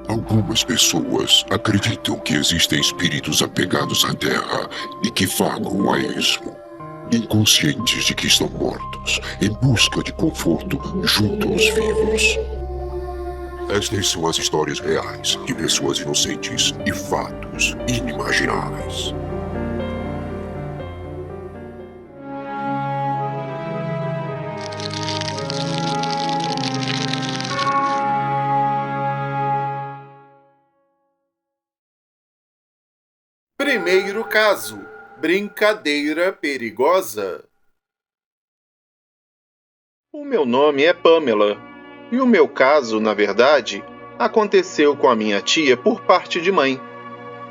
Algumas pessoas acreditam que existem espíritos apegados à Terra e que vagam a esmo, inconscientes de que estão mortos, em busca de conforto junto aos vivos. Estas são as histórias reais de pessoas inocentes e fatos inimagináveis. Primeiro caso: brincadeira perigosa. O meu nome é Pamela, e o meu caso, na verdade, aconteceu com a minha tia por parte de mãe.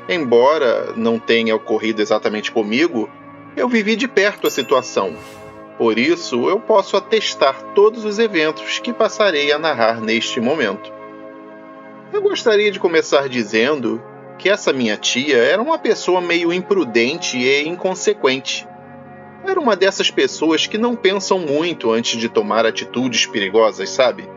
Embora não tenha ocorrido exatamente comigo, eu vivi de perto a situação. Por isso, eu posso atestar todos os eventos que passarei a narrar neste momento. Eu gostaria de começar dizendo que essa minha tia era uma pessoa meio imprudente e inconsequente. Era uma dessas pessoas que não pensam muito antes de tomar atitudes perigosas, sabe?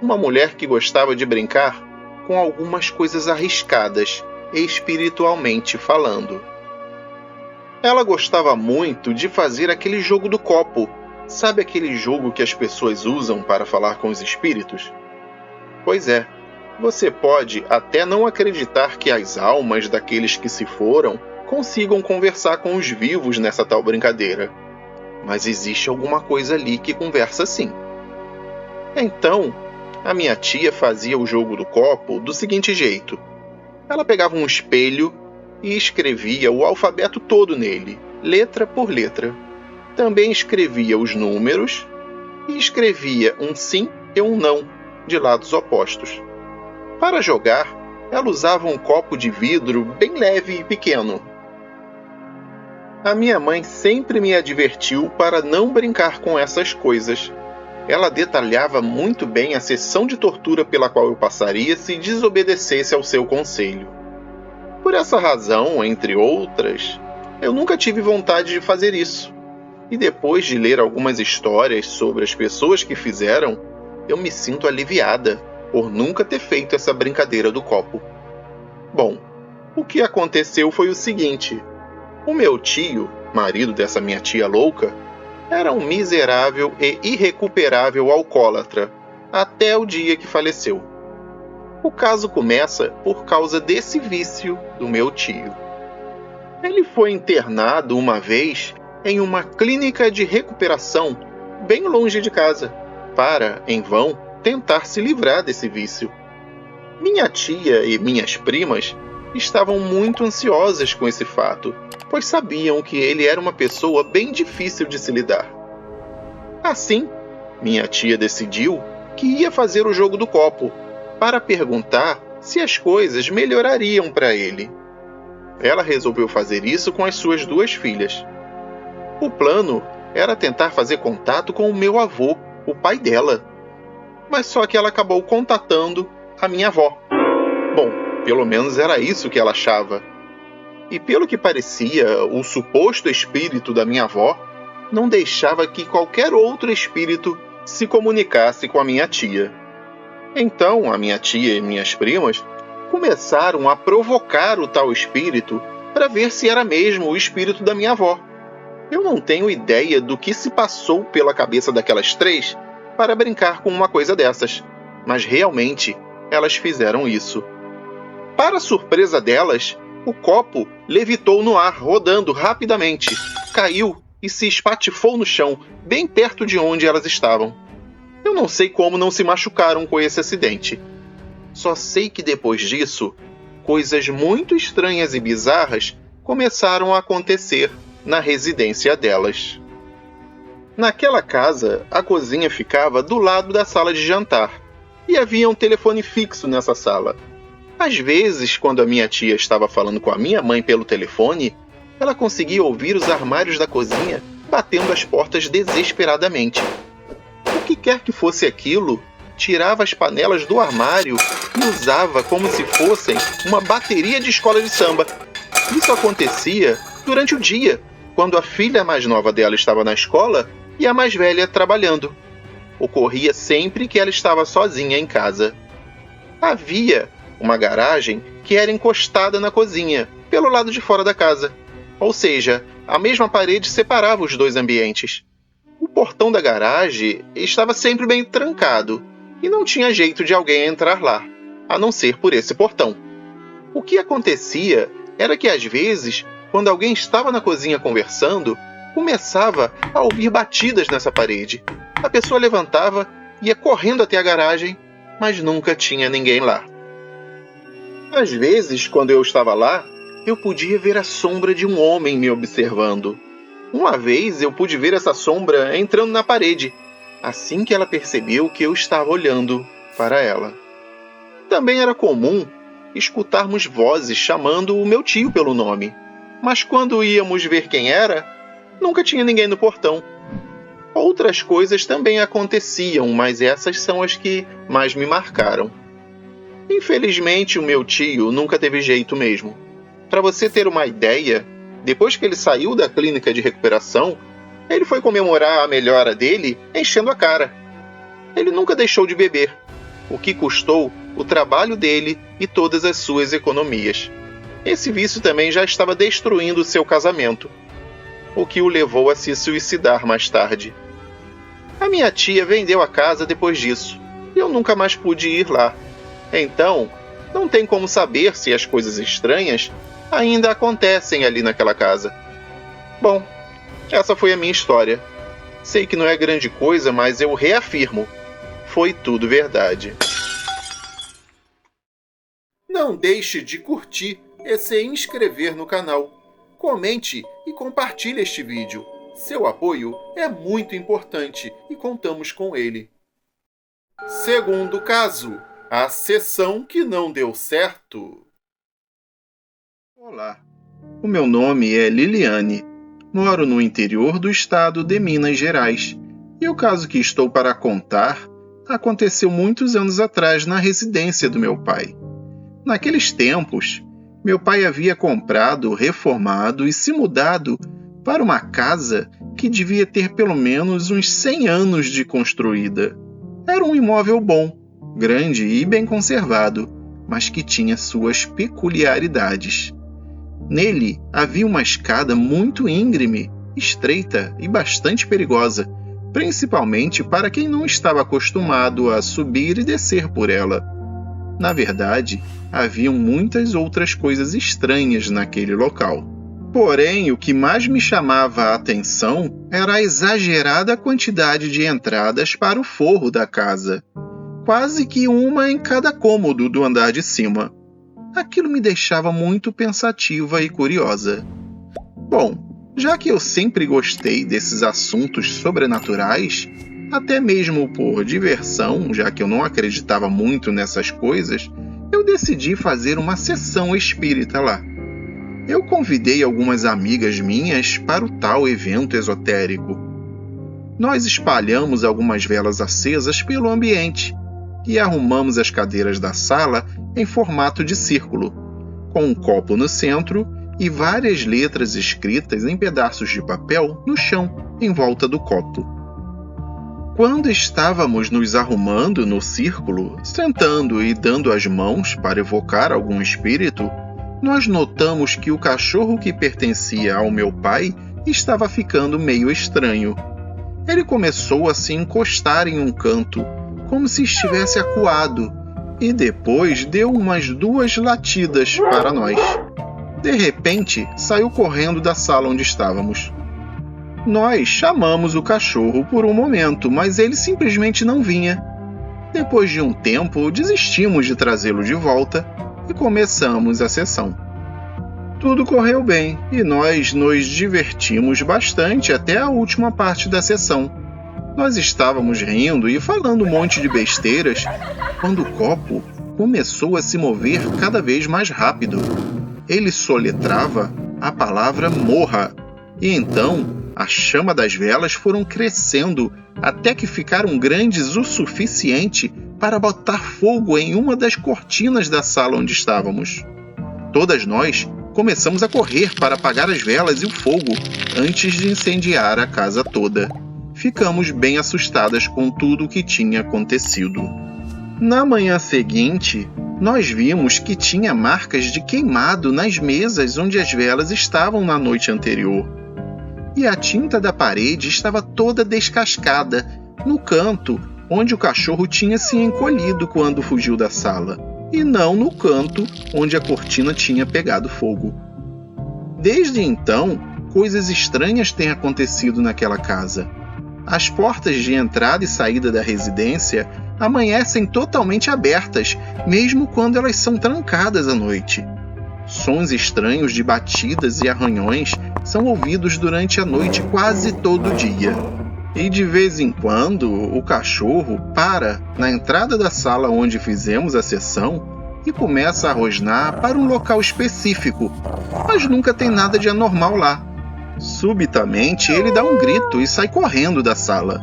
Uma mulher que gostava de brincar com algumas coisas arriscadas, espiritualmente falando. Ela gostava muito de fazer aquele jogo do copo. Sabe aquele jogo que as pessoas usam para falar com os espíritos? Pois é. Você pode até não acreditar que as almas daqueles que se foram consigam conversar com os vivos nessa tal brincadeira. Mas existe alguma coisa ali que conversa sim. Então, a minha tia fazia o jogo do copo do seguinte jeito. Ela pegava um espelho e escrevia o alfabeto todo nele, letra por letra. Também escrevia os números e escrevia um sim e um não, de lados opostos. Para jogar, ela usava um copo de vidro bem leve e pequeno. A minha mãe sempre me advertiu para não brincar com essas coisas. Ela detalhava muito bem a sessão de tortura pela qual eu passaria se desobedecesse ao seu conselho. Por essa razão, entre outras, eu nunca tive vontade de fazer isso. E depois de ler algumas histórias sobre as pessoas que fizeram, eu me sinto aliviada por nunca ter feito essa brincadeira do copo. Bom, o que aconteceu foi o seguinte. O meu tio, marido dessa minha tia louca, era um miserável e irrecuperável alcoólatra, até o dia que faleceu. O caso começa por causa desse vício do meu tio. Ele foi internado uma vez em uma clínica de recuperação bem longe de casa, para, em vão, tentar se livrar desse vício. Minha tia e minhas primas estavam muito ansiosas com esse fato, pois sabiam que ele era uma pessoa bem difícil de se lidar. Assim, minha tia decidiu que ia fazer o jogo do copo, para perguntar se as coisas melhorariam para ele. Ela resolveu fazer isso com as suas 2 filhas. O plano era tentar fazer contato com o meu avô, o pai dela. Mas só que ela acabou contatando a minha avó. Bom, pelo menos era isso que ela achava. E pelo que parecia, o suposto espírito da minha avó não deixava que qualquer outro espírito se comunicasse com a minha tia. Então, a minha tia e minhas primas começaram a provocar o tal espírito para ver se era mesmo o espírito da minha avó. Eu não tenho ideia do que se passou pela cabeça daquelas 3 para brincar com uma coisa dessas, mas realmente elas fizeram isso. Para surpresa delas, o copo levitou no ar, rodando rapidamente, caiu e se espatifou no chão, bem perto de onde elas estavam. Eu não sei como não se machucaram com esse acidente. Só sei que depois disso, coisas muito estranhas e bizarras começaram a acontecer na residência delas. Naquela casa, a cozinha ficava do lado da sala de jantar, e havia um telefone fixo nessa sala. Às vezes, quando a minha tia estava falando com a minha mãe pelo telefone, ela conseguia ouvir os armários da cozinha batendo as portas desesperadamente. O que quer que fosse aquilo, tirava as panelas do armário e usava como se fossem uma bateria de escola de samba. Isso acontecia durante o dia, quando a filha mais nova dela estava na escola e a mais velha trabalhando. Ocorria sempre que ela estava sozinha em casa. Havia uma garagem que era encostada na cozinha, pelo lado de fora da casa. Ou seja, a mesma parede separava os dois ambientes. O portão da garagem estava sempre bem trancado e não tinha jeito de alguém entrar lá, a não ser por esse portão. O que acontecia era que, às vezes, quando alguém estava na cozinha conversando, começava a ouvir batidas nessa parede. A pessoa levantava, ia correndo até a garagem, mas nunca tinha ninguém lá. Às vezes, quando eu estava lá, eu podia ver a sombra de um homem me observando. Uma vez eu pude ver essa sombra entrando na parede, assim que ela percebeu que eu estava olhando para ela. Também era comum escutarmos vozes chamando o meu tio pelo nome, mas quando íamos ver quem era, nunca tinha ninguém no portão. Outras coisas também aconteciam, mas essas são as que mais me marcaram. Infelizmente, o meu tio nunca teve jeito mesmo. Para você ter uma ideia, depois que ele saiu da clínica de recuperação, ele foi comemorar a melhora dele enchendo a cara. Ele nunca deixou de beber, o que custou o trabalho dele e todas as suas economias. Esse vício também já estava destruindo seu casamento, o que o levou a se suicidar mais tarde. A minha tia vendeu a casa depois disso, e eu nunca mais pude ir lá. Então, não tem como saber se as coisas estranhas ainda acontecem ali naquela casa. Bom, essa foi a minha história. Sei que não é grande coisa, mas eu reafirmo, foi tudo verdade. Não deixe de curtir e se inscrever no canal. Comente e compartilhe este vídeo. Seu apoio é muito importante e contamos com ele. Segundo caso, a sessão que não deu certo. Olá, o meu nome é Liliane. Moro no interior do estado de Minas Gerais. E o caso que estou para contar aconteceu muitos anos atrás na residência do meu pai. Naqueles tempos, meu pai havia comprado, reformado e se mudado para uma casa que devia ter pelo menos uns 100 anos de construída. Era um imóvel bom, grande e bem conservado, mas que tinha suas peculiaridades. Nele havia uma escada muito íngreme, estreita e bastante perigosa, principalmente para quem não estava acostumado a subir e descer por ela. Na verdade, haviam muitas outras coisas estranhas naquele local. Porém, o que mais me chamava a atenção era a exagerada quantidade de entradas para o forro da casa, quase que uma em cada cômodo do andar de cima. Aquilo me deixava muito pensativa e curiosa. Bom, já que eu sempre gostei desses assuntos sobrenaturais, até mesmo por diversão, já que eu não acreditava muito nessas coisas, eu decidi fazer uma sessão espírita lá. Eu convidei algumas amigas minhas para o tal evento esotérico. Nós espalhamos algumas velas acesas pelo ambiente e arrumamos as cadeiras da sala em formato de círculo, com um copo no centro e várias letras escritas em pedaços de papel no chão, em volta do copo. Quando estávamos nos arrumando no círculo, sentando e dando as mãos para evocar algum espírito, nós notamos que o cachorro que pertencia ao meu pai estava ficando meio estranho. Ele começou a se encostar em um canto, como se estivesse acuado, e depois deu umas 2 latidas para nós. De repente, saiu correndo da sala onde estávamos. Nós chamamos o cachorro por um momento, mas ele simplesmente não vinha. Depois de um tempo, desistimos de trazê-lo de volta e começamos a sessão. Tudo correu bem e nós nos divertimos bastante até a última parte da sessão. Nós estávamos rindo e falando um monte de besteiras quando o copo começou a se mover cada vez mais rápido. Ele soletrava a palavra morra e então a chama das velas foram crescendo até que ficaram grandes o suficiente para botar fogo em uma das cortinas da sala onde estávamos. Todas nós começamos a correr para apagar as velas e o fogo antes de incendiar a casa toda. Ficamos bem assustadas com tudo o que tinha acontecido. Na manhã seguinte, nós vimos que tinha marcas de queimado nas mesas onde as velas estavam na noite anterior. E a tinta da parede estava toda descascada, no canto onde o cachorro tinha se encolhido quando fugiu da sala, e não no canto onde a cortina tinha pegado fogo. Desde então, coisas estranhas têm acontecido naquela casa. As portas de entrada e saída da residência amanhecem totalmente abertas, mesmo quando elas são trancadas à noite. Sons estranhos de batidas e arranhões são ouvidos durante a noite quase todo dia. E de vez em quando, o cachorro para na entrada da sala onde fizemos a sessão e começa a rosnar para um local específico, mas nunca tem nada de anormal lá. Subitamente, ele dá um grito e sai correndo da sala.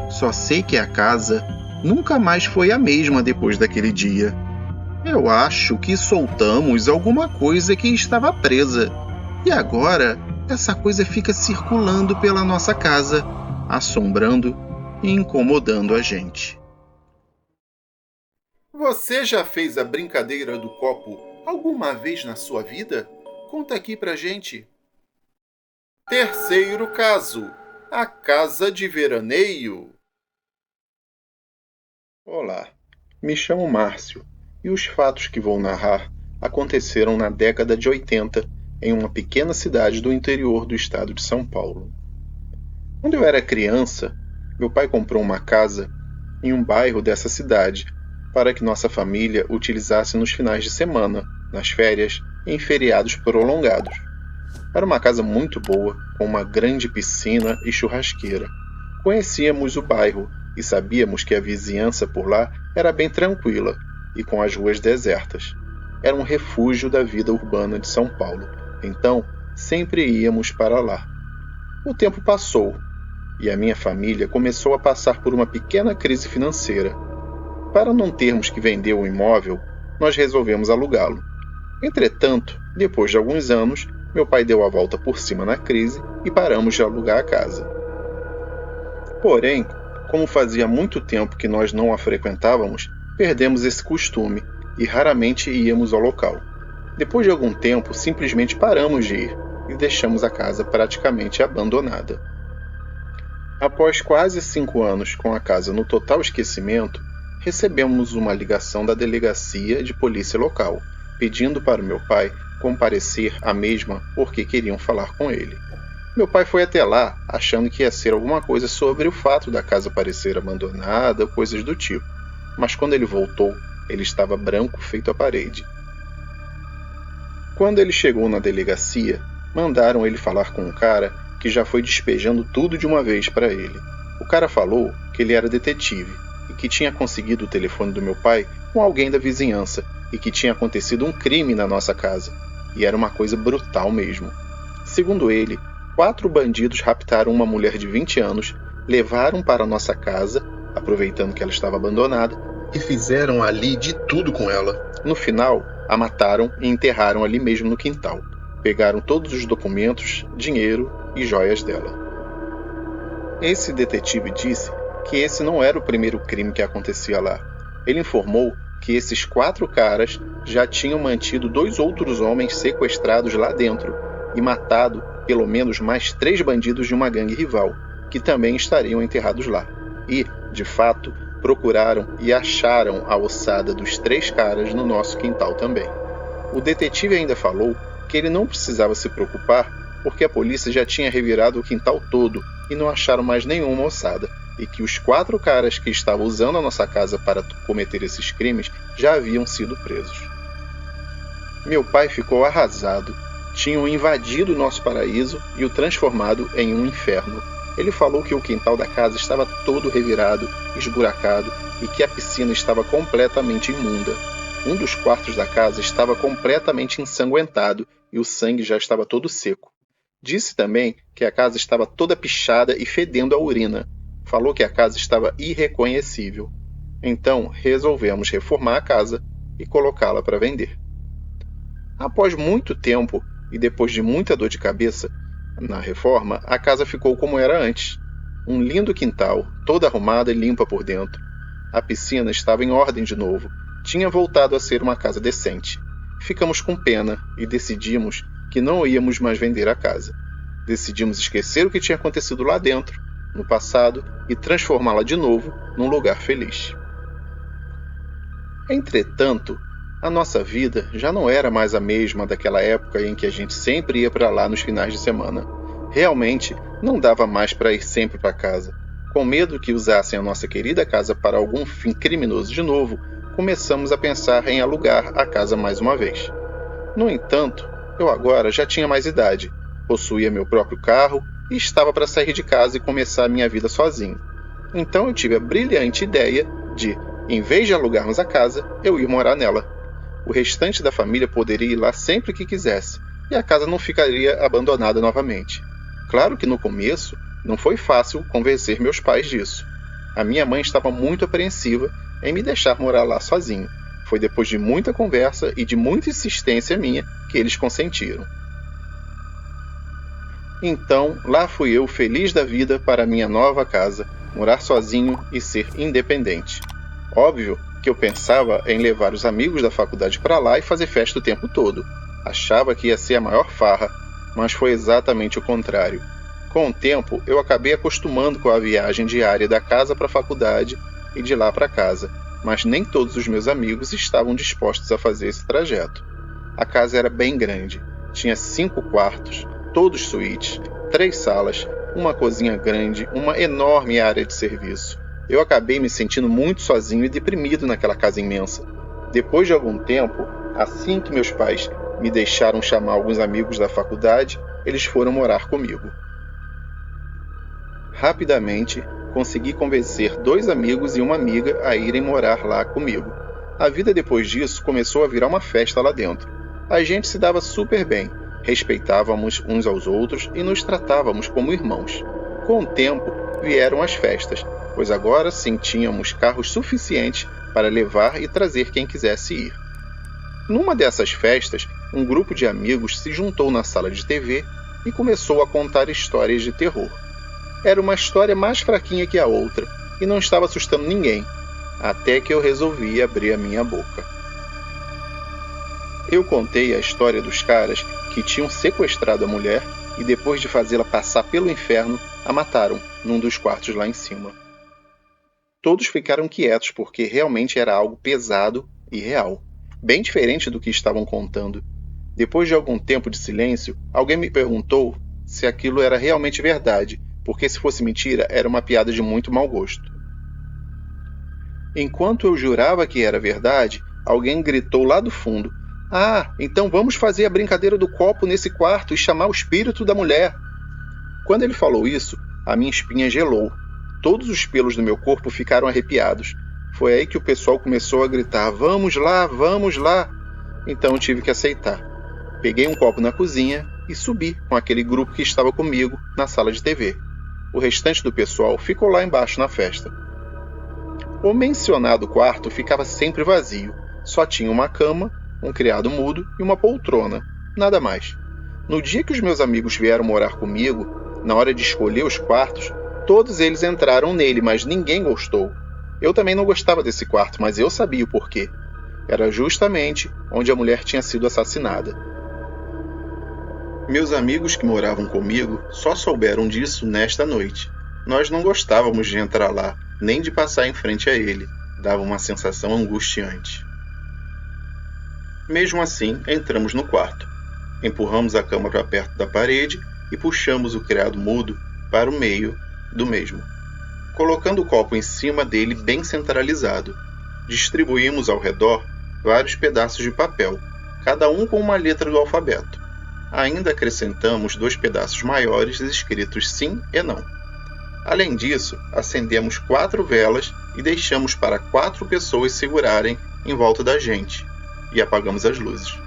Só sei que a casa nunca mais foi a mesma depois daquele dia. Eu acho que soltamos alguma coisa que estava presa. E agora, essa coisa fica circulando pela nossa casa, assombrando e incomodando a gente. Você já fez a brincadeira do copo alguma vez na sua vida? Conta aqui pra gente. Terceiro caso: a casa de veraneio. Olá, me chamo Márcio e os fatos que vou narrar aconteceram na década de 80 em uma pequena cidade do interior do estado de São Paulo. Quando eu era criança, meu pai comprou uma casa em um bairro dessa cidade para que nossa família utilizasse nos finais de semana, nas férias e em feriados prolongados. Era uma casa muito boa, com uma grande piscina e churrasqueira. Conhecíamos o bairro e sabíamos que a vizinhança por lá era bem tranquila e com as ruas desertas. Era um refúgio da vida urbana de São Paulo, então sempre íamos para lá. O tempo passou e a minha família começou a passar por uma pequena crise financeira. Para não termos que vender o imóvel, nós resolvemos alugá-lo. Entretanto, depois de alguns anos, meu pai deu a volta por cima na crise e paramos de alugar a casa. Porém, como fazia muito tempo que nós não a frequentávamos, perdemos esse costume e raramente íamos ao local. Depois de algum tempo, simplesmente paramos de ir e deixamos a casa praticamente abandonada. Após quase 5 anos com a casa no total esquecimento, recebemos uma ligação da delegacia de polícia local, pedindo para o meu pai comparecer à mesma porque queriam falar com ele. Meu pai foi até lá, achando que ia ser alguma coisa sobre o fato da casa parecer abandonada ou coisas do tipo. Mas quando ele voltou, ele estava branco feito a parede. Quando ele chegou na delegacia, mandaram ele falar com um cara que já foi despejando tudo de uma vez para ele. O cara falou que ele era detetive e que tinha conseguido o telefone do meu pai com alguém da vizinhança e que tinha acontecido um crime na nossa casa. E era uma coisa brutal mesmo. Segundo ele, 4 bandidos raptaram uma mulher de 20 anos, levaram para nossa casa, aproveitando que ela estava abandonada, e fizeram ali de tudo com ela. No final, a mataram e enterraram ali mesmo no quintal. Pegaram todos os documentos, dinheiro e joias dela. Esse detetive disse que esse não era o primeiro crime que acontecia lá. Ele informou que esses 4 caras já tinham mantido 2 outros homens sequestrados lá dentro e matado pelo menos mais 3 bandidos de uma gangue rival, que também estariam enterrados lá. E, de fato, procuraram e acharam a ossada dos 3 caras no nosso quintal também. O detetive ainda falou que ele não precisava se preocupar porque a polícia já tinha revirado o quintal todo e não acharam mais nenhuma ossada, e que os 4 caras que estavam usando a nossa casa para cometer esses crimes já haviam sido presos. Meu pai ficou arrasado. Tinham invadido o nosso paraíso e o transformado em um inferno. Ele falou que o quintal da casa estava todo revirado, esburacado e que a piscina estava completamente imunda. Um dos quartos da casa estava completamente ensanguentado e o sangue já estava todo seco. Disse também que a casa estava toda pichada e fedendo a urina. Falou que a casa estava irreconhecível. Então, resolvemos reformar a casa e colocá-la para vender. Após muito tempo e depois de muita dor de cabeça, na reforma, a casa ficou como era antes. Um lindo quintal, toda arrumada e limpa por dentro. A piscina estava em ordem de novo, tinha voltado a ser uma casa decente. Ficamos com pena e decidimos que não íamos mais vender a casa. Decidimos esquecer o que tinha acontecido lá dentro, no passado, e transformá-la de novo num lugar feliz. Entretanto, a nossa vida já não era mais a mesma daquela época em que a gente sempre ia para lá nos finais de semana. Realmente, não dava mais para ir sempre para casa. Com medo que usassem a nossa querida casa para algum fim criminoso de novo, começamos a pensar em alugar a casa mais uma vez. No entanto, eu agora já tinha mais idade, possuía meu próprio carro e estava para sair de casa e começar a minha vida sozinho. Então eu tive a brilhante ideia de, em vez de alugarmos a casa, eu ir morar nela. O restante da família poderia ir lá sempre que quisesse, e a casa não ficaria abandonada novamente. Claro que no começo não foi fácil convencer meus pais disso. A minha mãe estava muito apreensiva em me deixar morar lá sozinho. Foi depois de muita conversa e de muita insistência minha que eles consentiram. Então, lá fui eu feliz da vida para minha nova casa, morar sozinho e ser independente. Óbvio que eu pensava em levar os amigos da faculdade para lá e fazer festa o tempo todo. Achava que ia ser a maior farra, mas foi exatamente o contrário. Com o tempo, eu acabei acostumando com a viagem diária da casa para a faculdade e de lá para casa, mas nem todos os meus amigos estavam dispostos a fazer esse trajeto. A casa era bem grande, tinha 5 quartos, todos suítes, 3 salas, uma cozinha grande, uma enorme área de serviço. Eu acabei me sentindo muito sozinho e deprimido naquela casa imensa. Depois de algum tempo, assim que meus pais me deixaram chamar alguns amigos da faculdade, eles foram morar comigo. Rapidamente, consegui convencer 2 amigos e uma amiga a irem morar lá comigo. A vida depois disso começou a virar uma festa lá dentro. A gente se dava super bem, respeitávamos uns aos outros e nos tratávamos como irmãos. Com o tempo, vieram as festas, pois agora sim tínhamos carros suficientes para levar e trazer quem quisesse ir. Numa dessas festas, um grupo de amigos se juntou na sala de TV e começou a contar histórias de terror. Era uma história mais fraquinha que a outra e não estava assustando ninguém, até que eu resolvi abrir a minha boca. Eu contei a história dos caras que tinham sequestrado a mulher e depois de fazê-la passar pelo inferno, a mataram num dos quartos lá em cima. Todos ficaram quietos porque realmente era algo pesado e real, bem diferente do que estavam contando. Depois de algum tempo de silêncio, alguém me perguntou se aquilo era realmente verdade, porque se fosse mentira, era uma piada de muito mau gosto. Enquanto eu jurava que era verdade, alguém gritou lá do fundo: "Ah, então vamos fazer a brincadeira do copo nesse quarto e chamar o espírito da mulher." Quando ele falou isso, a minha espinha gelou. Todos os pelos do meu corpo ficaram arrepiados. Foi aí que o pessoal começou a gritar: "Vamos lá, vamos lá!" Então eu tive que aceitar. Peguei um copo na cozinha e subi com aquele grupo que estava comigo na sala de TV. O restante do pessoal ficou lá embaixo na festa. O mencionado quarto ficava sempre vazio. Só tinha uma cama, um criado mudo e uma poltrona. Nada mais. No dia que os meus amigos vieram morar comigo, na hora de escolher os quartos, todos eles entraram nele, mas ninguém gostou. Eu também não gostava desse quarto, mas eu sabia o porquê. Era justamente onde a mulher tinha sido assassinada. Meus amigos que moravam comigo só souberam disso nesta noite. Nós não gostávamos de entrar lá, nem de passar em frente a ele. Dava uma sensação angustiante. Mesmo assim, entramos no quarto. Empurramos a cama para perto da parede e puxamos o criado mudo para o meio do mesmo, colocando o copo em cima dele bem centralizado. Distribuímos ao redor vários pedaços de papel, cada um com uma letra do alfabeto. Ainda acrescentamos 2 pedaços maiores escritos sim e não. Além disso, acendemos 4 velas e deixamos para 4 pessoas segurarem em volta da gente, e apagamos as luzes.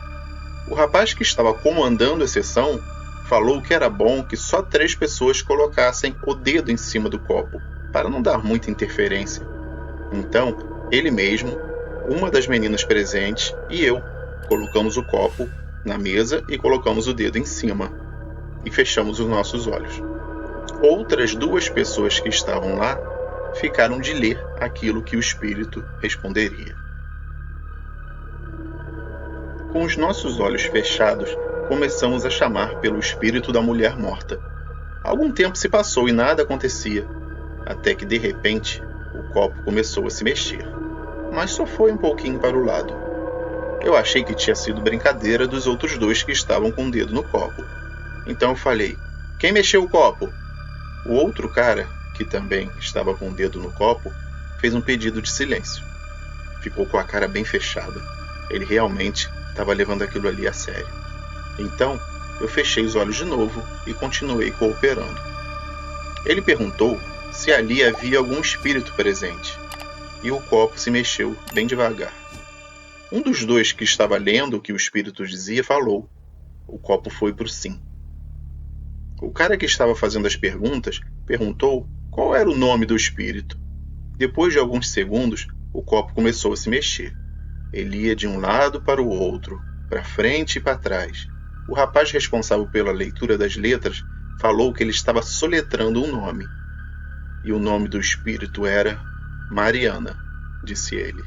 O rapaz que estava comandando a sessão falou que era bom que só 3 pessoas colocassem o dedo em cima do copo, para não dar muita interferência. Então, ele mesmo, uma das meninas presentes e eu colocamos o copo na mesa e colocamos o dedo em cima e fechamos os nossos olhos. Outras 2 pessoas que estavam lá ficaram de ler aquilo que o espírito responderia. Com os nossos olhos fechados, começamos a chamar pelo espírito da mulher morta. Algum tempo se passou e nada acontecia, até que de repente o copo começou a se mexer, mas só foi um pouquinho para o lado. Eu achei que tinha sido brincadeira dos outros dois que estavam com o dedo no copo. Então eu falei: quem mexeu o copo? O outro cara, que também estava com o dedo no copo, fez um pedido de silêncio. Ficou com a cara bem fechada. Ele realmente estava levando aquilo ali a sério. Então, eu fechei os olhos de novo e continuei cooperando. Ele perguntou se ali havia algum espírito presente, e o copo se mexeu bem devagar. Um dos dois que estava lendo o que o espírito dizia falou. O copo foi para o sim. O cara que estava fazendo as perguntas perguntou qual era o nome do espírito. Depois de alguns segundos, o copo começou a se mexer. Ele ia de um lado para o outro, para frente e para trás. O rapaz responsável pela leitura das letras falou que ele estava soletrando um nome. E o nome do espírito era Mariana, disse ele.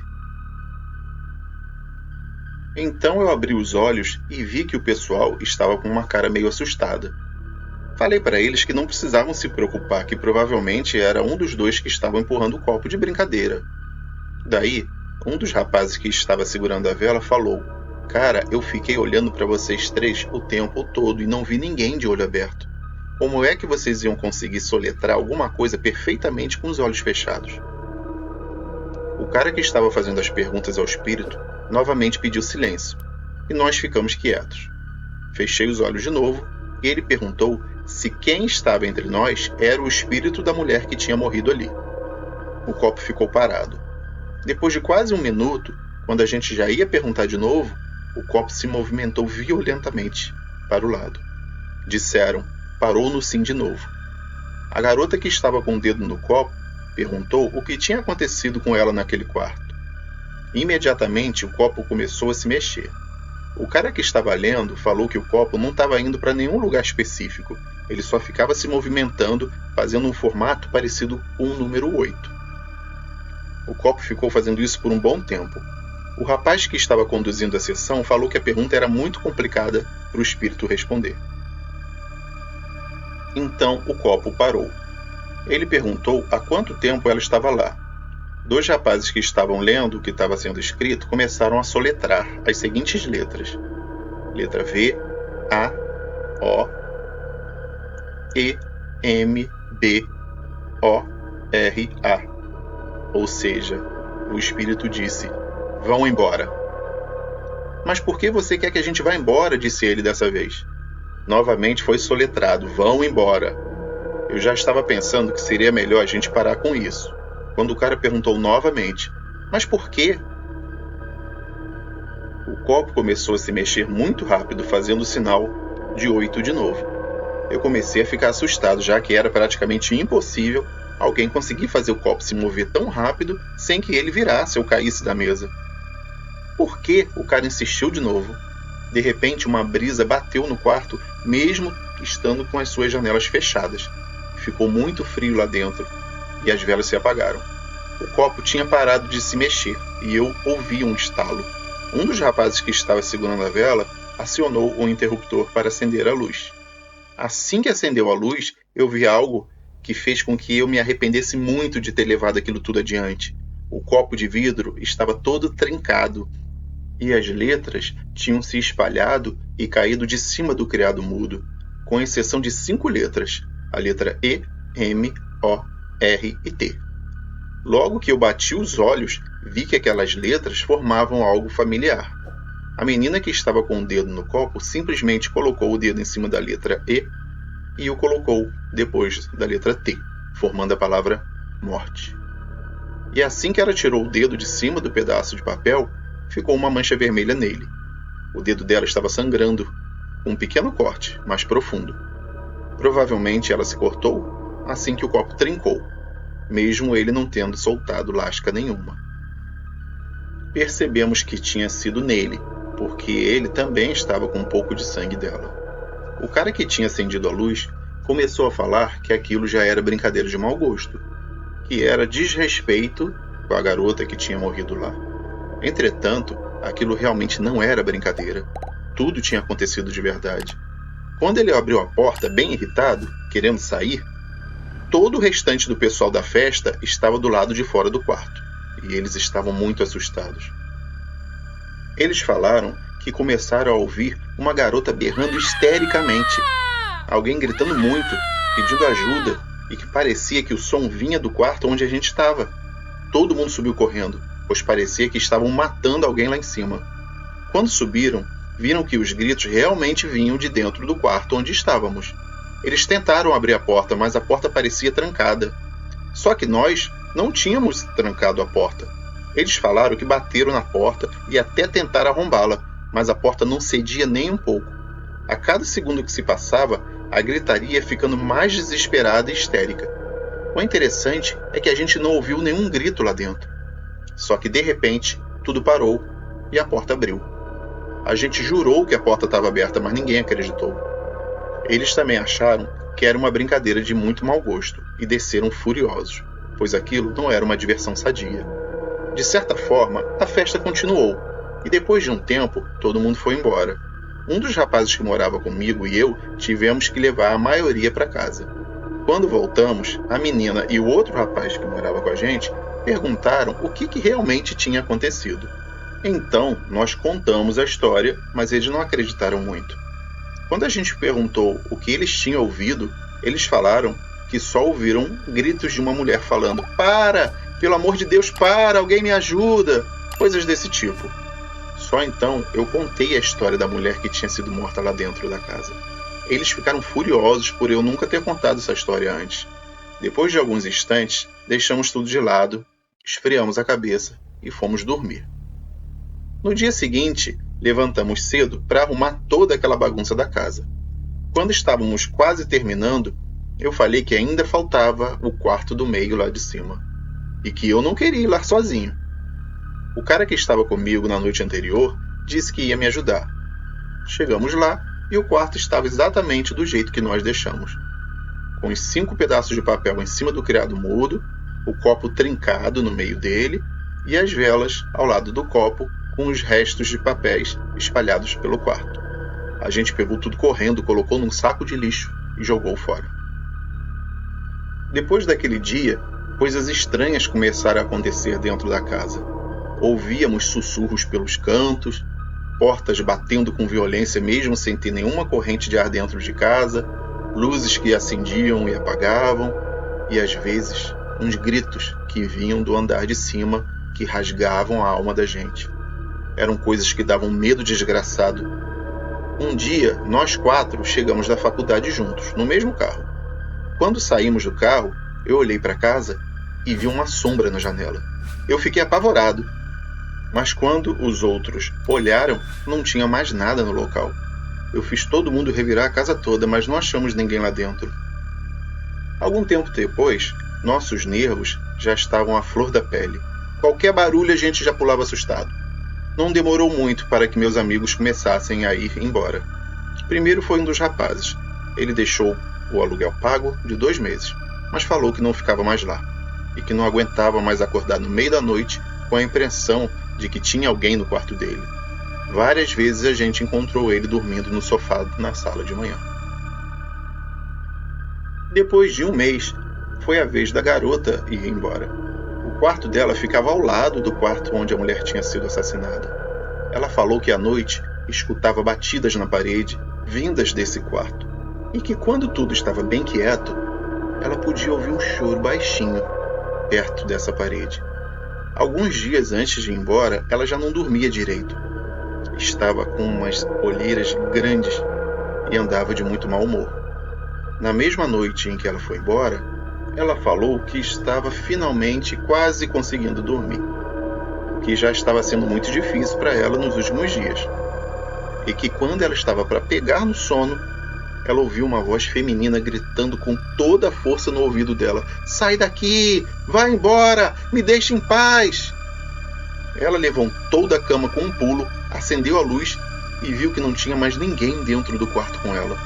Então eu abri os olhos e vi que o pessoal estava com uma cara meio assustada. Falei para eles que não precisavam se preocupar, que provavelmente era um dos dois que estavam empurrando o copo de brincadeira. Daí, um dos rapazes que estava segurando a vela falou: cara, eu fiquei olhando para vocês três o tempo todo e não vi ninguém de olho aberto. Como é que vocês iam conseguir soletrar alguma coisa perfeitamente com os olhos fechados? O cara que estava fazendo as perguntas ao espírito novamente pediu silêncio, e nós ficamos quietos. Fechei os olhos de novo e ele perguntou se quem estava entre nós era o espírito da mulher que tinha morrido ali. O copo ficou parado. Depois de quase 1 minuto, quando a gente já ia perguntar de novo, o copo se movimentou violentamente para o lado. Disseram: parou no sim de novo. A garota que estava com o dedo no copo perguntou o que tinha acontecido com ela naquele quarto. Imediatamente o copo começou a se mexer. O cara que estava lendo falou que o copo não estava indo para nenhum lugar específico, ele só ficava se movimentando, fazendo um formato parecido com o número 8. O copo ficou fazendo isso por um bom tempo. O rapaz que estava conduzindo a sessão falou que a pergunta era muito complicada para o espírito responder. Então o copo parou. Ele perguntou há quanto tempo ela estava lá. 2 rapazes que estavam lendo o que estava sendo escrito começaram a soletrar as seguintes letras: letra V, A, O, E, M, B, O, R, A. Ou seja, o espírito disse: vão embora. Mas por que você quer que a gente vá embora? Disse ele dessa vez. Novamente foi soletrado: vão embora. Eu já estava pensando que seria melhor a gente parar com isso, quando o cara perguntou novamente: mas por quê? O copo começou a se mexer muito rápido, fazendo o sinal de 8 de novo. Eu comecei a ficar assustado, já que era praticamente impossível alguém conseguir fazer o copo se mover tão rápido sem que ele virasse ou caísse da mesa. Por que o cara insistiu de novo? De repente, uma brisa bateu no quarto, mesmo estando com as suas janelas fechadas. Ficou muito frio lá dentro e as velas se apagaram. O copo tinha parado de se mexer e eu ouvi um estalo. Um dos rapazes que estava segurando a vela acionou o interruptor para acender a luz. Assim que acendeu a luz, eu vi algo que fez com que eu me arrependesse muito de ter levado aquilo tudo adiante. O copo de vidro estava todo trincado e as letras tinham se espalhado e caído de cima do criado mudo, com exceção de 5 letras, a letra E, M, O, R e T. Logo que eu bati os olhos, vi que aquelas letras formavam algo familiar. A menina que estava com o dedo no copo simplesmente colocou o dedo em cima da letra E e o colocou depois da letra T, formando a palavra morte. E assim que ela tirou o dedo de cima do pedaço de papel, ficou uma mancha vermelha nele. O dedo dela estava sangrando, com um pequeno corte, mais profundo. Provavelmente ela se cortou assim que o copo trincou, mesmo ele não tendo soltado lasca nenhuma. Percebemos que tinha sido nele, porque ele também estava com um pouco de sangue dela. O cara que tinha acendido a luz começou a falar que aquilo já era brincadeira de mau gosto, que era desrespeito com a garota que tinha morrido lá. Entretanto, Aquilo realmente não era brincadeira. Tudo tinha acontecido de verdade. Quando ele abriu a porta, bem irritado, querendo sair, todo o restante do pessoal da festa estava do lado de fora do quarto, e eles estavam muito assustados. Eles falaram que começaram a ouvir uma garota berrando histericamente, alguém gritando muito, pedindo ajuda, e que parecia que o som vinha do quarto onde a gente estava. Todo mundo subiu correndo, pois parecia que estavam matando alguém lá em cima. Quando subiram, viram que os gritos realmente vinham de dentro do quarto onde estávamos. Eles tentaram abrir a porta, mas a porta parecia trancada. Só que nós não tínhamos trancado a porta. Eles falaram que bateram na porta e até tentaram arrombá-la, mas a porta não cedia nem um pouco. A cada segundo que se passava, a gritaria ia ficando mais desesperada e histérica. O interessante é que a gente não ouviu nenhum grito lá dentro. Só que de repente, tudo parou e a porta abriu. A gente jurou que a porta estava aberta, mas ninguém acreditou. Eles também acharam que era uma brincadeira de muito mau gosto e desceram furiosos, pois aquilo não era uma diversão sadia. De certa forma, a festa continuou, e depois de um tempo, todo mundo foi embora. Um dos rapazes que morava comigo e eu tivemos que levar a maioria para casa. Quando voltamos, a menina e o outro rapaz que morava com a gente perguntaram o que realmente tinha acontecido. Então, nós contamos a história, mas eles não acreditaram muito. Quando a gente perguntou o que eles tinham ouvido, eles falaram que só ouviram gritos de uma mulher falando: "Para! Pelo amor de Deus, para! Alguém me ajuda!" Coisas desse tipo. Só então eu contei a história da mulher que tinha sido morta lá dentro da casa. Eles ficaram furiosos por eu nunca ter contado essa história antes. Depois de alguns instantes, deixamos tudo de lado, esfriamos a cabeça e fomos dormir. No dia seguinte, levantamos cedo para arrumar toda aquela bagunça da casa. Quando estávamos quase terminando, eu falei que ainda faltava o quarto do meio lá de cima, e que eu não queria ir lá sozinho. O cara que estava comigo na noite anterior disse que ia me ajudar. Chegamos lá e o quarto estava exatamente do jeito que nós deixamos, com os 5 pedaços de papel em cima do criado mudo, o copo trincado no meio dele e as velas ao lado do copo, com os restos de papéis espalhados pelo quarto. A gente pegou tudo correndo, colocou num saco de lixo e jogou fora. Depois daquele dia, coisas estranhas começaram a acontecer dentro da casa. Ouvíamos sussurros pelos cantos, portas batendo com violência mesmo sem ter nenhuma corrente de ar dentro de casa, luzes que acendiam e apagavam, e às vezes uns gritos que vinham do andar de cima que rasgavam a alma da gente. Eram coisas que davam medo desgraçado. Um dia, nós 4 chegamos da faculdade juntos, no mesmo carro. Quando saímos do carro, eu olhei para casa e vi uma sombra na janela. Eu fiquei apavorado. Mas quando os outros olharam, não tinha mais nada no local. Eu fiz todo mundo revirar a casa toda, mas não achamos ninguém lá dentro. Algum tempo depois, nossos nervos já estavam à flor da pele. Qualquer barulho a gente já pulava assustado. Não demorou muito para que meus amigos começassem a ir embora. Primeiro foi um dos rapazes. Ele deixou o aluguel pago de 2 meses, mas falou que não ficava mais lá, e que não aguentava mais acordar no meio da noite com a impressão de que tinha alguém no quarto dele. Várias vezes a gente encontrou ele dormindo no sofá na sala de manhã. Depois de 1 mês, foi a vez da garota ir embora. O quarto dela ficava ao lado do quarto onde a mulher tinha sido assassinada. Ela falou que à noite escutava batidas na parede, vindas desse quarto, e que quando tudo estava bem quieto, ela podia ouvir um choro baixinho perto dessa parede. Alguns dias antes de ir embora, ela já não dormia direito. Estava com umas olheiras grandes e andava de muito mau humor. Na mesma noite em que ela foi embora, ela falou que estava finalmente quase conseguindo dormir, o que já estava sendo muito difícil para ela nos últimos dias. E que quando ela estava para pegar no sono, ela ouviu uma voz feminina gritando com toda a força no ouvido dela: "Sai daqui! Vai embora! Me deixe em paz!" Ela levantou da cama com um pulo, acendeu a luz e viu que não tinha mais ninguém dentro do quarto com ela.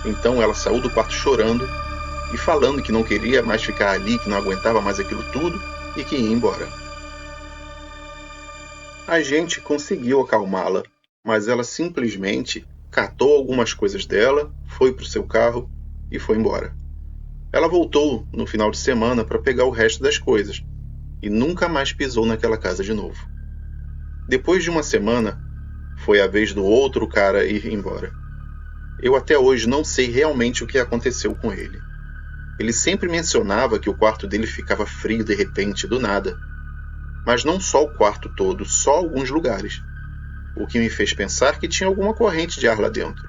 Então ela saiu do quarto chorando e falando que não queria mais ficar ali, que não aguentava mais aquilo tudo e que ia embora. A gente conseguiu acalmá-la, mas ela simplesmente catou algumas coisas dela, foi pro seu carro e foi embora. Ela voltou no final de semana para pegar o resto das coisas e nunca mais pisou naquela casa de novo. Depois de uma semana, foi a vez do outro cara ir embora. Eu até hoje não sei realmente o que aconteceu com ele. Ele sempre mencionava que o quarto dele ficava frio de repente, do nada. Mas não só o quarto todo, só alguns lugares. O que me fez pensar que tinha alguma corrente de ar lá dentro.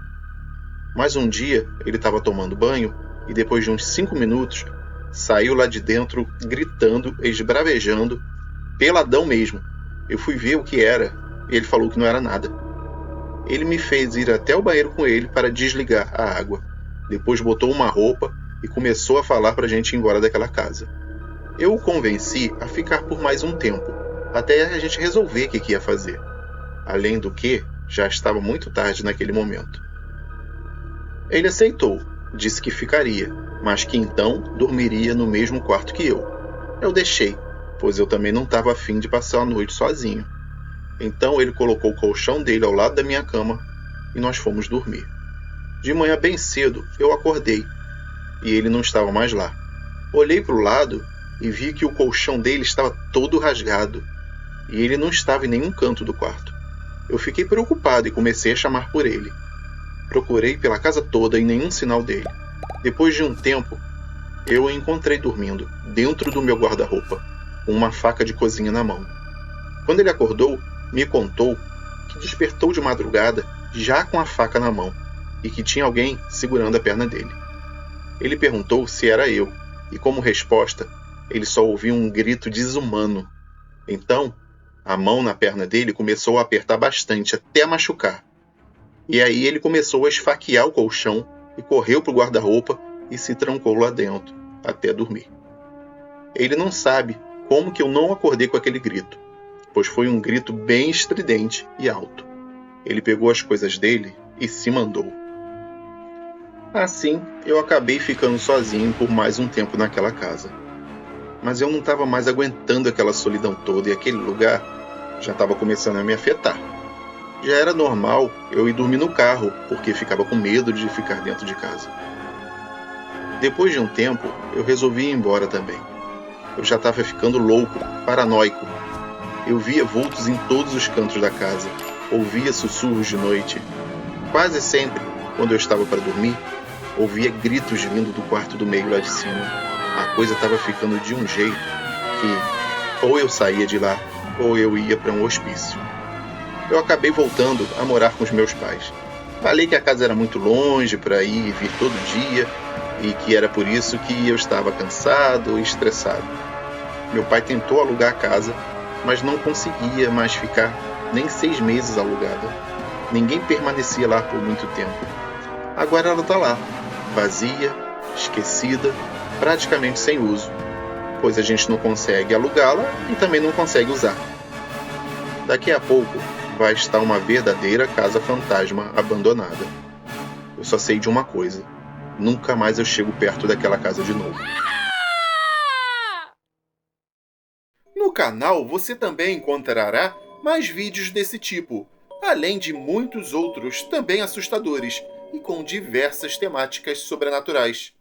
Mas um dia, ele estava tomando banho e depois de uns 5 minutos, saiu lá de dentro gritando, esbravejando, peladão mesmo. Eu fui ver o que era e ele falou que não era nada. Ele me fez ir até o banheiro com ele para desligar a água. Depois botou uma roupa e começou a falar para a gente ir embora daquela casa. Eu o convenci a ficar por mais um tempo, até a gente resolver o que ia fazer. Além do que, já estava muito tarde naquele momento. Ele aceitou, disse que ficaria, mas que então dormiria no mesmo quarto que eu. Eu deixei, pois eu também não estava afim de passar a noite sozinho. Então ele colocou o colchão dele ao lado da minha cama e nós fomos dormir. De manhã bem cedo, eu acordei e ele não estava mais lá. Olhei para o lado e vi que o colchão dele estava todo rasgado e ele não estava em nenhum canto do quarto. Eu fiquei preocupado e comecei a chamar por ele. Procurei pela casa toda e nenhum sinal dele. Depois de um tempo, eu o encontrei dormindo dentro do meu guarda-roupa, com uma faca de cozinha na mão. Quando ele acordou, me contou que despertou de madrugada já com a faca na mão e que tinha alguém segurando a perna dele. Ele perguntou se era eu e, como resposta, ele só ouviu um grito desumano. Então, a mão na perna dele começou a apertar bastante até machucar. E aí ele começou a esfaquear o colchão e correu para o guarda-roupa e se trancou lá dentro até dormir. Ele não sabe como que eu não acordei com aquele grito, pois foi um grito bem estridente e alto. Ele pegou as coisas dele e se mandou. Assim, eu acabei ficando sozinho por mais um tempo naquela casa. Mas eu não estava mais aguentando aquela solidão toda e aquele lugar já estava começando a me afetar. Já era normal eu ir dormir no carro, porque ficava com medo de ficar dentro de casa. Depois de um tempo, eu resolvi ir embora também. Eu já estava ficando louco, paranoico. Eu via vultos em todos os cantos da casa, ouvia sussurros de noite. Quase sempre, quando eu estava para dormir, ouvia gritos vindo do quarto do meio lá de cima. A coisa estava ficando de um jeito que ou eu saía de lá, ou eu ia para um hospício. Eu acabei voltando a morar com os meus pais. Falei que a casa era muito longe para ir e vir todo dia e que era por isso que eu estava cansado e estressado. Meu pai tentou alugar a casa, mas não conseguia mais ficar nem 6 meses alugada. Ninguém permanecia lá por muito tempo. Agora ela está lá, vazia, esquecida, praticamente sem uso, pois a gente não consegue alugá-la e também não consegue usar. Daqui a pouco vai estar uma verdadeira casa fantasma abandonada. Eu só sei de uma coisa: nunca mais eu chego perto daquela casa de novo. No canal você também encontrará mais vídeos desse tipo, além de muitos outros também assustadores e com diversas temáticas sobrenaturais.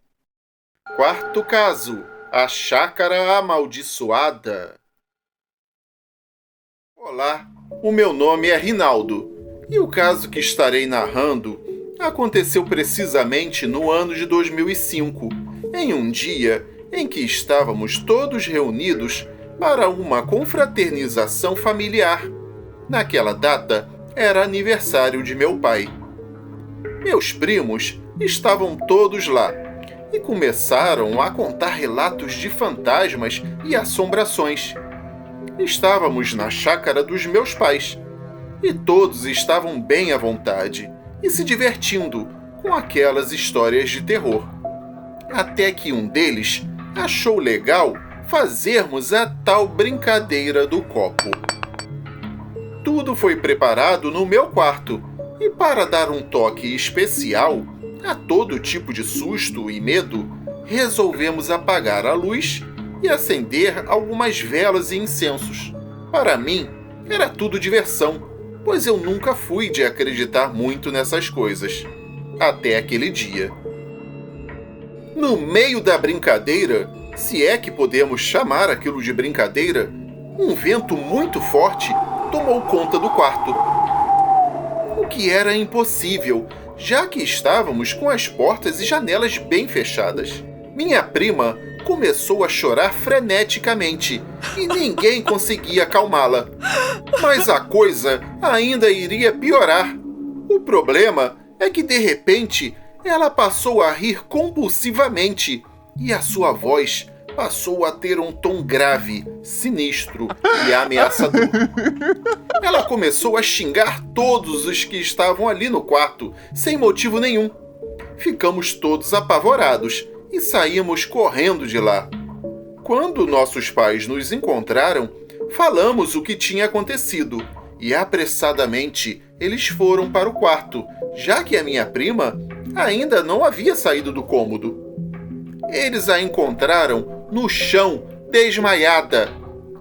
Quarto caso: a chácara amaldiçoada. Olá, o meu nome é Rinaldo e o caso que estarei narrando aconteceu precisamente no ano de 2005, em um dia em que estávamos todos reunidos para uma confraternização familiar. Naquela data era aniversário de meu pai. Meus primos estavam todos lá e começaram a contar relatos de fantasmas e assombrações. Estávamos na chácara dos meus pais e todos estavam bem à vontade e se divertindo com aquelas histórias de terror. Até que um deles achou legal fazermos a tal brincadeira do copo. Tudo foi preparado no meu quarto e, para dar um toque especial a todo tipo de susto e medo, resolvemos apagar a luz e acender algumas velas e incensos. Para mim, era tudo diversão, pois eu nunca fui de acreditar muito nessas coisas. Até aquele dia. No meio da brincadeira, se é que podemos chamar aquilo de brincadeira, um vento muito forte tomou conta do quarto. O que era impossível, já que estávamos com as portas e janelas bem fechadas. Minha prima começou a chorar freneticamente e ninguém conseguia acalmá-la. Mas a coisa ainda iria piorar. O problema é que, de repente, ela passou a rir compulsivamente e a sua voz passou a ter um tom grave, sinistro e ameaçador. Ela começou a xingar todos os que estavam ali no quarto, sem motivo nenhum. Ficamos todos apavorados e saímos correndo de lá. Quando nossos pais nos encontraram, falamos o que tinha acontecido e apressadamente eles foram para o quarto, já que a minha prima ainda não havia saído do cômodo. Eles a encontraram no chão, desmaiada,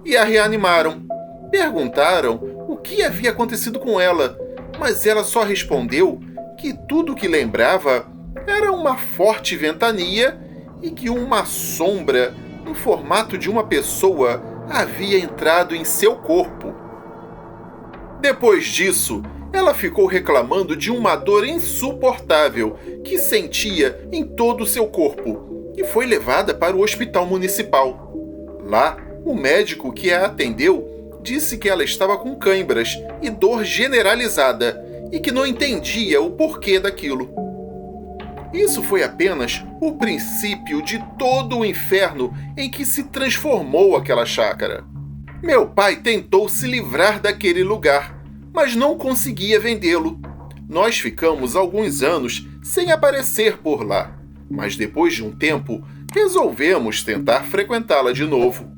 e a reanimaram. Perguntaram o que havia acontecido com ela, mas ela só respondeu que tudo o que lembrava era uma forte ventania e que uma sombra, no formato de uma pessoa, havia entrado em seu corpo. Depois disso, ela ficou reclamando de uma dor insuportável que sentia em todo o seu corpo e foi levada para o hospital municipal. Lá, o médico que a atendeu disse que ela estava com cãibras e dor generalizada e que não entendia o porquê daquilo. Isso foi apenas o princípio de todo o inferno em que se transformou aquela chácara. Meu pai tentou se livrar daquele lugar, mas não conseguia vendê-lo. Nós ficamos alguns anos sem aparecer por lá, mas depois de um tempo resolvemos tentar frequentá-la de novo.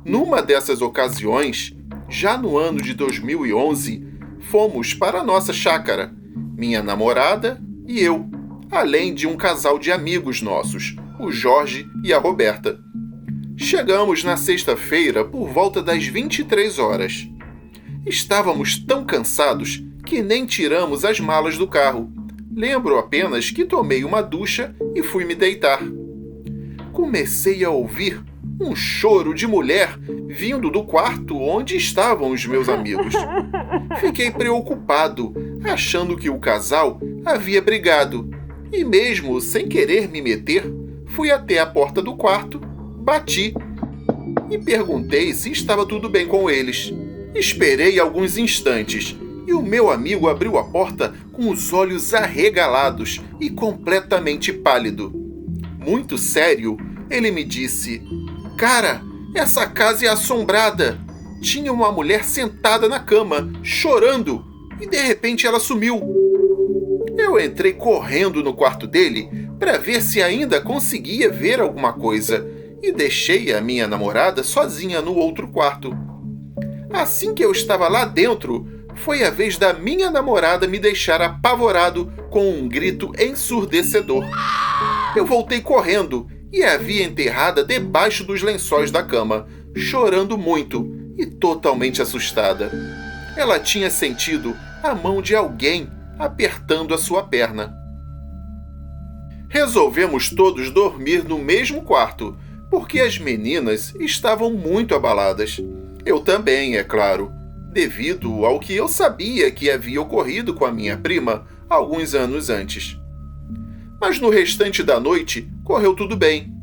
Numa dessas ocasiões, já no ano de 2011, fomos para a nossa chácara, minha namorada e eu, além de um casal de amigos nossos, o Jorge e a Roberta. Chegamos na sexta-feira por volta das 23 horas. Estávamos tão cansados que nem tiramos as malas do carro. Lembro apenas que tomei uma ducha e fui me deitar. Comecei a ouvir um choro de mulher vindo do quarto onde estavam os meus amigos. Fiquei preocupado, achando que o casal havia brigado, e mesmo sem querer me meter, fui até a porta do quarto, bati e perguntei se estava tudo bem com eles. Esperei alguns instantes e o meu amigo abriu a porta com os olhos arregalados e completamente pálido. Muito sério, ele me disse: "Cara, essa casa é assombrada. Tinha uma mulher sentada na cama, chorando, e de repente ela sumiu." Eu entrei correndo no quarto dele para ver se ainda conseguia ver alguma coisa e deixei a minha namorada sozinha no outro quarto. Assim que eu estava lá dentro, foi a vez da minha namorada me deixar apavorado com um grito ensurdecedor. Eu voltei correndo e a vi enterrada debaixo dos lençóis da cama, chorando muito e totalmente assustada. Ela tinha sentido a mão de alguém apertando a sua perna. Resolvemos todos dormir no mesmo quarto, porque as meninas estavam muito abaladas. Eu também, é claro, devido ao que eu sabia que havia ocorrido com a minha prima alguns anos antes. Mas no restante da noite, correu tudo bem.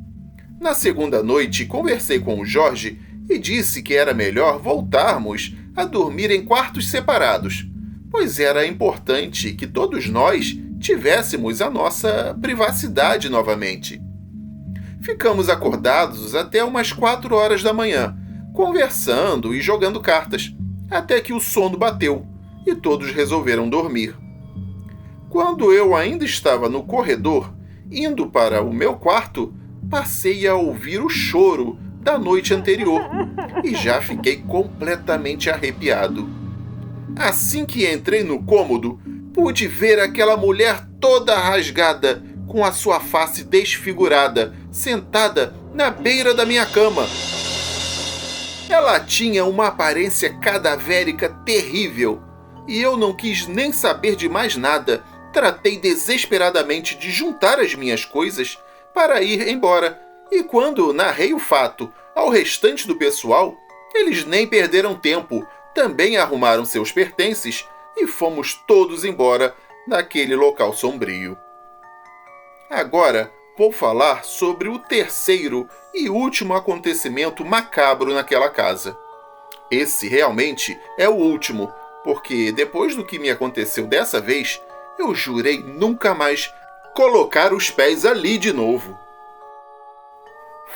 Na segunda noite, conversei com o Jorge e disse que era melhor voltarmos a dormir em quartos separados, pois era importante que todos nós tivéssemos a nossa privacidade novamente. Ficamos acordados até umas 4 horas da manhã, conversando e jogando cartas, até que o sono bateu e todos resolveram dormir. Quando eu ainda estava no corredor, indo para o meu quarto, passei a ouvir o choro da noite anterior e já fiquei completamente arrepiado. Assim que entrei no cômodo, pude ver aquela mulher toda rasgada, com a sua face desfigurada, sentada na beira da minha cama. Ela tinha uma aparência cadavérica terrível, e eu não quis nem saber de mais nada. Tratei desesperadamente de juntar as minhas coisas para ir embora, e quando narrei o fato ao restante do pessoal, eles nem perderam tempo, também arrumaram seus pertences e fomos todos embora daquele local sombrio. Agora vou falar sobre o terceiro e último acontecimento macabro naquela casa. Esse realmente é o último, porque depois do que me aconteceu dessa vez, eu jurei nunca mais colocar os pés ali de novo.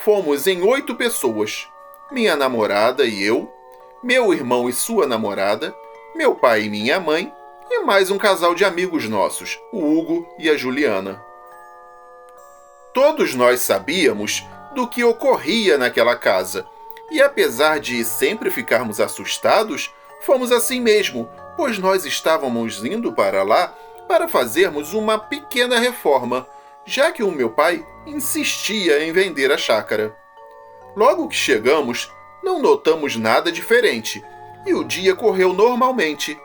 Fomos em 8 pessoas, minha namorada e eu, meu irmão e sua namorada, meu pai e minha mãe, e mais um casal de amigos nossos, o Hugo e a Juliana. Todos nós sabíamos do que ocorria naquela casa, e apesar de sempre ficarmos assustados, fomos assim mesmo, pois nós estávamos indo para lá para fazermos uma pequena reforma, já que o meu pai insistia em vender a chácara. Logo que chegamos, não notamos nada diferente, e o dia correu normalmente.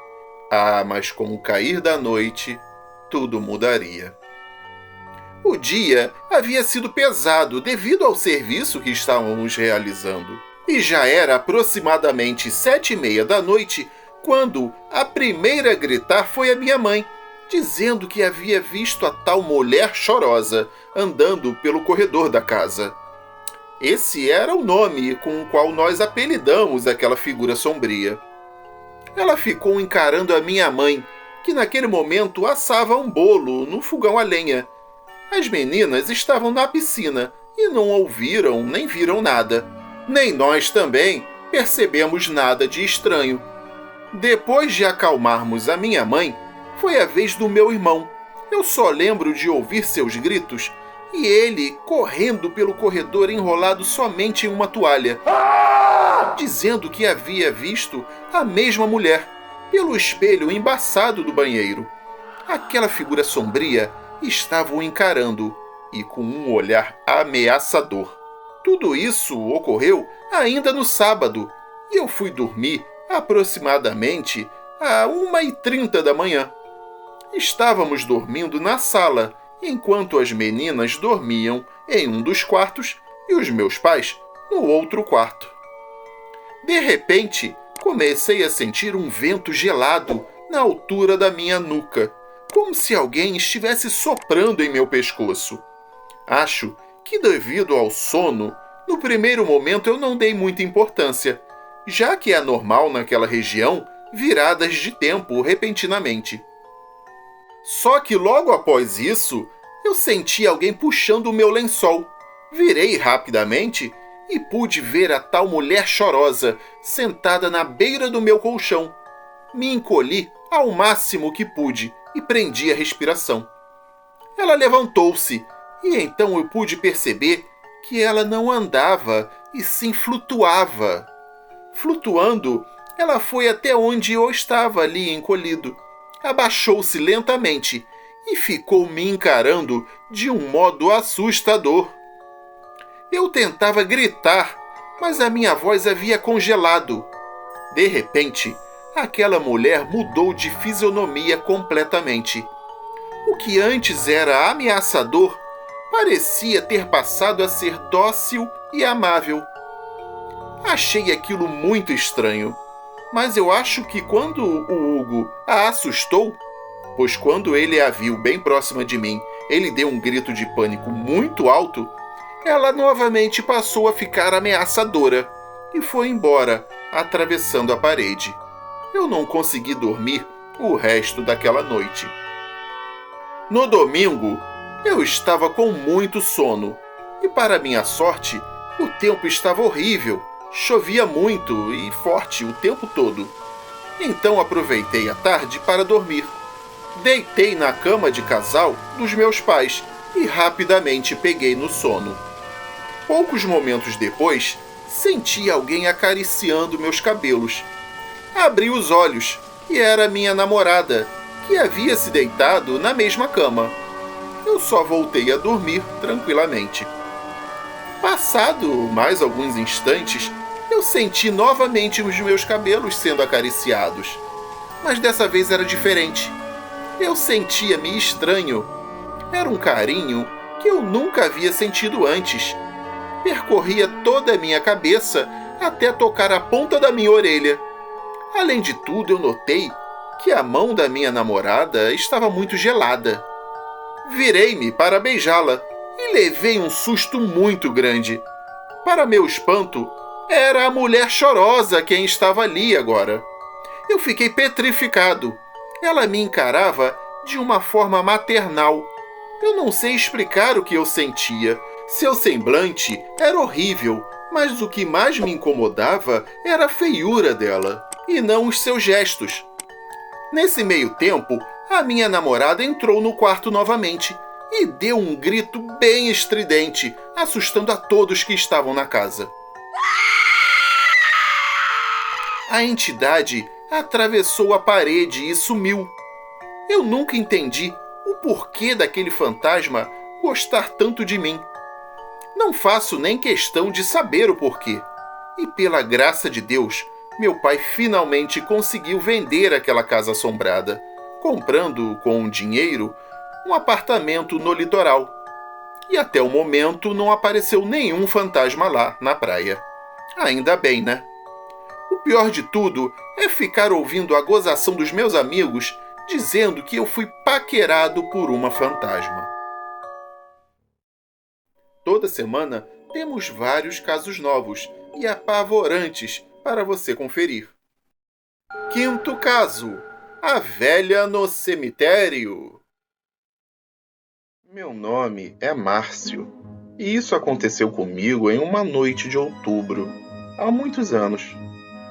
Mas com o cair da noite, tudo mudaria. O dia havia sido pesado devido ao serviço que estávamos realizando. E já era aproximadamente 7h30 da noite quando a primeira a gritar foi a minha mãe, dizendo que havia visto a tal mulher chorosa andando pelo corredor da casa. Esse era o nome com o qual nós apelidamos aquela figura sombria. Ela ficou encarando a minha mãe, que naquele momento assava um bolo no fogão a lenha. As meninas estavam na piscina e não ouviram nem viram nada. Nem nós também percebemos nada de estranho. Depois de acalmarmos a minha mãe, foi a vez do meu irmão. Eu só lembro de ouvir seus gritos e ele correndo pelo corredor enrolado somente em uma toalha, dizendo que havia visto a mesma mulher pelo espelho embaçado do banheiro. Aquela figura sombria estava o encarando e com um olhar ameaçador. Tudo isso ocorreu ainda no sábado e eu fui dormir aproximadamente às 1h30 da manhã. Estávamos dormindo na sala, enquanto as meninas dormiam em um dos quartos e os meus pais no outro quarto. De repente, comecei a sentir um vento gelado na altura da minha nuca, como se alguém estivesse soprando em meu pescoço. Acho que devido ao sono, no primeiro momento eu não dei muita importância, já que é normal naquela região viradas de tempo repentinamente. Só que logo após isso, eu senti alguém puxando o meu lençol. Virei rapidamente e pude ver a tal mulher chorosa sentada na beira do meu colchão. Me encolhi ao máximo que pude e prendi a respiração. Ela levantou-se e então eu pude perceber que ela não andava e sim flutuava. Flutuando, ela foi até onde eu estava ali encolhido. Abaixou-se lentamente e ficou me encarando de um modo assustador. Eu tentava gritar, mas a minha voz havia congelado. De repente, aquela mulher mudou de fisionomia completamente. O que antes era ameaçador parecia ter passado a ser dócil e amável. Achei aquilo muito estranho, mas eu acho que quando o Hugo a assustou, pois quando ele a viu bem próxima de mim, ele deu um grito de pânico muito alto, ela novamente passou a ficar ameaçadora e foi embora, atravessando a parede. Eu não consegui dormir o resto daquela noite. No domingo, eu estava com muito sono e, para minha sorte, o tempo estava horrível. Chovia muito e forte o tempo todo. Então aproveitei a tarde para dormir. Deitei na cama de casal dos meus pais e rapidamente peguei no sono. Poucos momentos depois, senti alguém acariciando meus cabelos. Abri os olhos e era minha namorada, que havia se deitado na mesma cama. Eu só voltei a dormir tranquilamente. Passado mais alguns instantes, eu senti novamente os meus cabelos sendo acariciados. Mas dessa vez era diferente. Eu sentia-me estranho. Era um carinho que eu nunca havia sentido antes. Percorria toda a minha cabeça até tocar a ponta da minha orelha. Além de tudo, eu notei que a mão da minha namorada estava muito gelada. Virei-me para beijá-la e levei um susto muito grande. Para meu espanto, era a mulher chorosa quem estava ali agora. Eu fiquei petrificado. Ela me encarava de uma forma maternal. Eu não sei explicar o que eu sentia. Seu semblante era horrível, mas o que mais me incomodava era a feiura dela, e não os seus gestos. Nesse meio tempo, a minha namorada entrou no quarto novamente e deu um grito bem estridente, assustando a todos que estavam na casa. A entidade atravessou a parede e sumiu. Eu nunca entendi o porquê daquele fantasma gostar tanto de mim. Não faço nem questão de saber o porquê. E pela graça de Deus, meu pai finalmente conseguiu vender aquela casa assombrada, comprando com o dinheiro um apartamento no litoral. E até o momento não apareceu nenhum fantasma lá na praia. Ainda bem, né? O pior de tudo é ficar ouvindo a gozação dos meus amigos dizendo que eu fui paquerado por uma fantasma. Toda semana temos vários casos novos e apavorantes para você conferir. Quinto caso: a velha no cemitério. Meu nome é Márcio, e isso aconteceu comigo em uma noite de outubro, há muitos anos.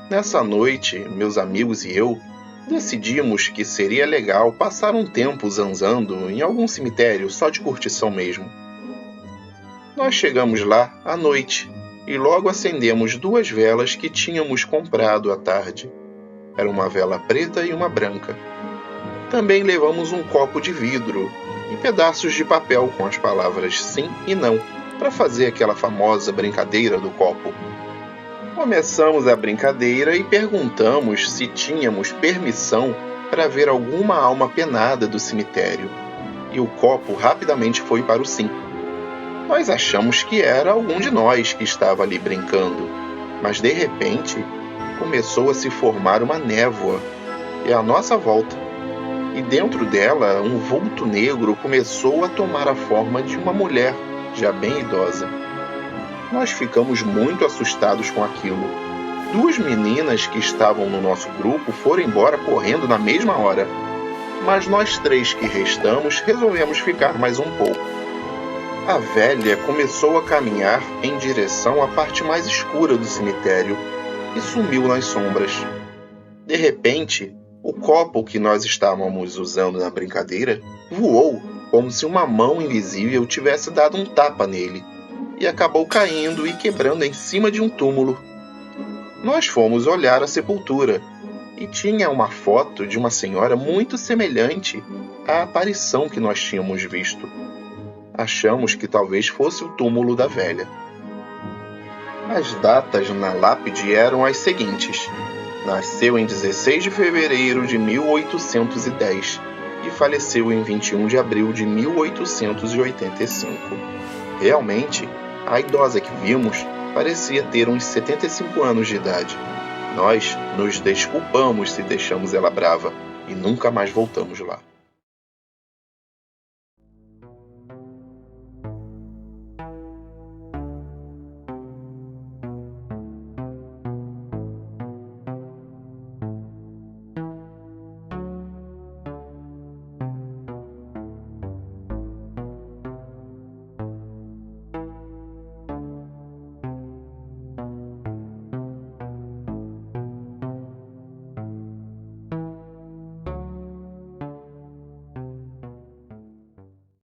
Nessa noite, meus amigos e eu decidimos que seria legal passar um tempo zanzando em algum cemitério só de curtição mesmo. Nós chegamos lá à noite e logo acendemos 2 velas que tínhamos comprado à tarde. Era uma vela preta e uma branca. Também levamos um copo de vidro e pedaços de papel com as palavras sim e não, para fazer aquela famosa brincadeira do copo. Começamos a brincadeira e perguntamos se tínhamos permissão para ver alguma alma penada do cemitério. E o copo rapidamente foi para o sim. Nós achamos que era algum de nós que estava ali brincando, mas de repente começou a se formar uma névoa à nossa volta. E dentro dela, um vulto negro começou a tomar a forma de uma mulher, já bem idosa. Nós ficamos muito assustados com aquilo. 2 meninas que estavam no nosso grupo foram embora correndo na mesma hora, mas nós 3 que restamos resolvemos ficar mais um pouco. A velha começou a caminhar em direção à parte mais escura do cemitério e sumiu nas sombras. De repente, o copo que nós estávamos usando na brincadeira voou como se uma mão invisível tivesse dado um tapa nele e acabou caindo e quebrando em cima de um túmulo. Nós fomos olhar a sepultura e tinha uma foto de uma senhora muito semelhante à aparição que nós tínhamos visto. Achamos que talvez fosse o túmulo da velha. As datas na lápide eram as seguintes: nasceu em 16 de fevereiro de 1810 e faleceu em 21 de abril de 1885. Realmente, a idosa que vimos parecia ter uns 75 anos de idade. Nós nos desculpamos se deixamos ela brava e nunca mais voltamos lá.